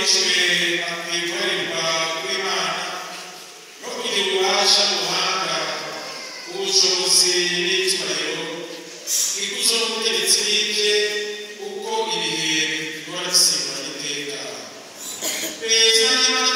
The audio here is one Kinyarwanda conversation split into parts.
wishwe akwikorerwa kw'Imana no kugira ububasha n'ubuhanga ubushobozi n'icyubahiro ikuzo n'ubutegetsi n'ibye uko ibihe bihora bisimburana iteka. Beza n'Imana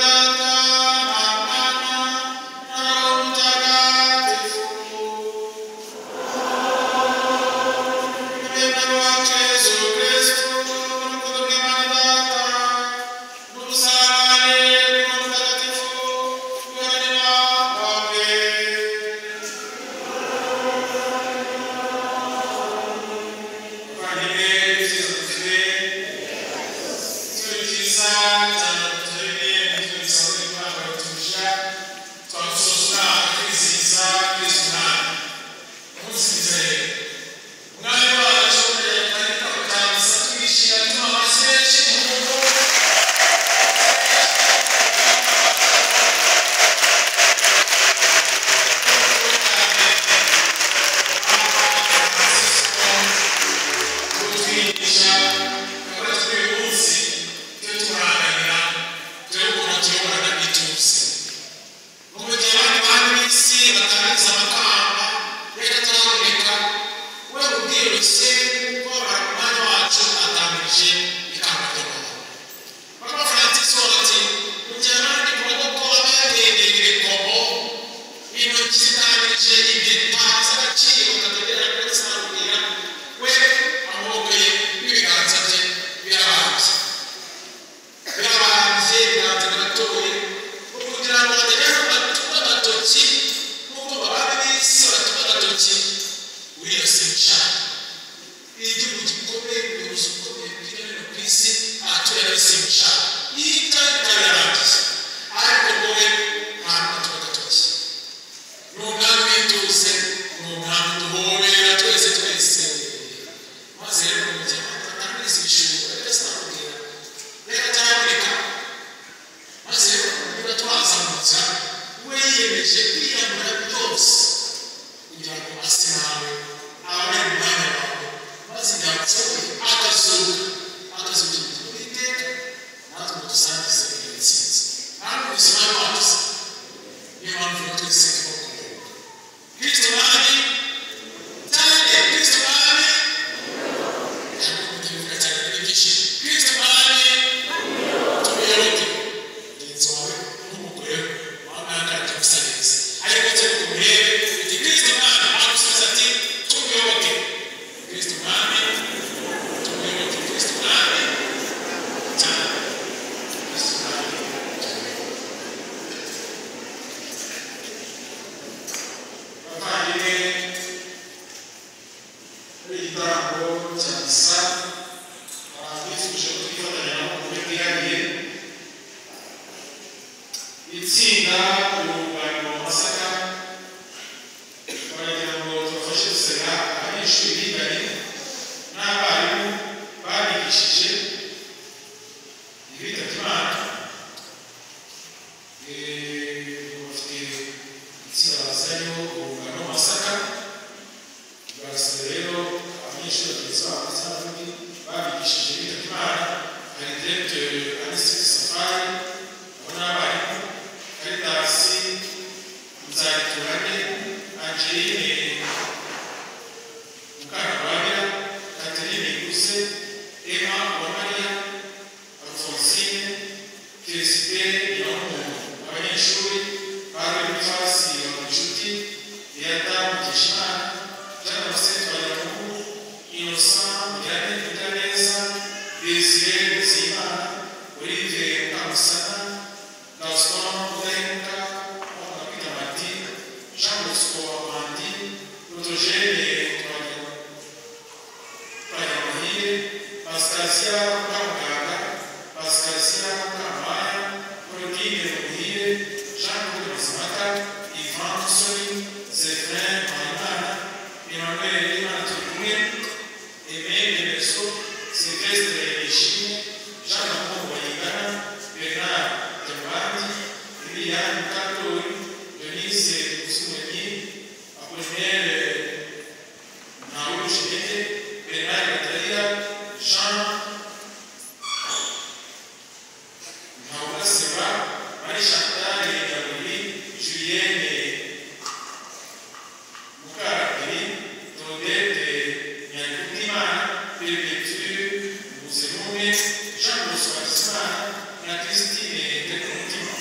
kumwe Jean Bosco Hakizimana na Christine Tekumutima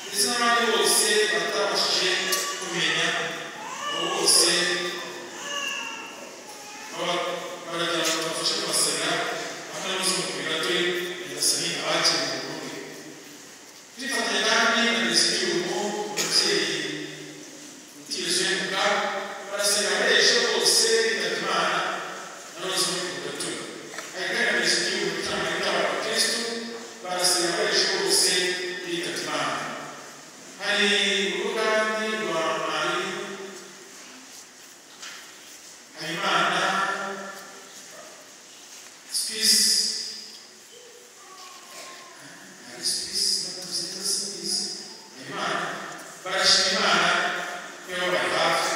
ndetse n'abandi bose batabashije kumenya bose baragira ngo bafashe kubasabira akanama z'umupiratori ndasani abakiri mu Burundi twifatanya kandi na Minisitiri w'Ubukungu umubyeyi Tieje Muka barasabira abaresha bose bitabye Imana n'abazi umupiratori kandi na Minisitiri w'Ubukungu cyangwa n'abakristo barasabira abaresha bose bitabye Imana hari uruganda rwa Mari Habimana Space Habimana barashima Imana yo bari hafi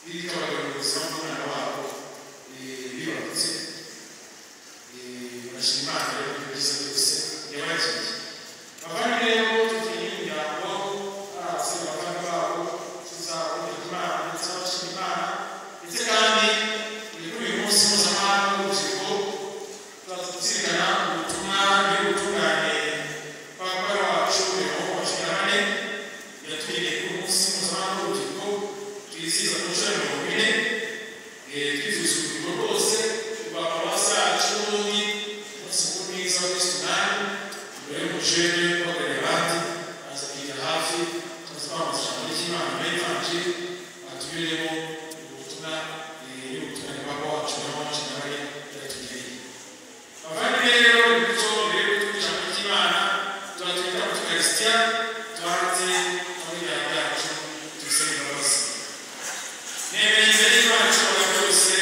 bikabagabanya ubuzima bw'umwana wabo bibarutse barashima Imana rero ku byiza byose yabagiye abandi rero tugiye imiryango abasore bavanga babo tuzabona Imana ndetse n'abashima Imana ndetse kandi kuri uyu munsi mpuzamahanga w'urubyiruko tuzazirikana ubutumwa bw'ubutungane papa wacu Leon wa 14 yatugiriye ku munsi mpuzamahanga w'urubyiruko twizihiza ku nshuro ya 40 twifuza urubyiruko rwose rwa paruwasi yacu n'ubundi umunsi mukuru mwiza wa Kristo Umwami mbere y'umujene uhagarariye abandi aza kwiga hafi tuzamamaza ijambo ry'Imana n'ivanjiri atubiremo ubutumwa y'ubutungane papa wacu Leon wa 14 yatugiriye abandi rero bityo rero ijambo ry'Imana turatwita Eucharistia tuhanze muri yacu tubisaba imbabazi nemeye imbere y'Imana ishobora byose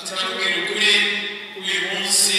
tutakubwira ukuri uyu munsi